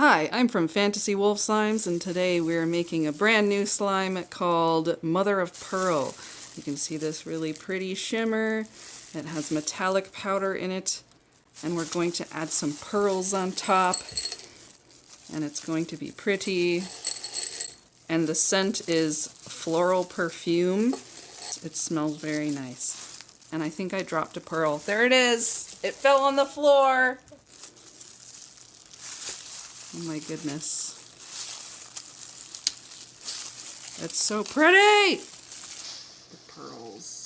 Hi, I'm from Fantasy Wolf Slimes, and today we're making a brand new slime called Mother of Pearl. You can see this really pretty shimmer. It has metallic powder in it, and we're going to add some pearls on top, and it's going to be pretty. And the scent is floral perfume. It smells very nice. And I think I dropped a pearl. There it is! It fell on the floor! Oh my goodness. It's so pretty! The pearls.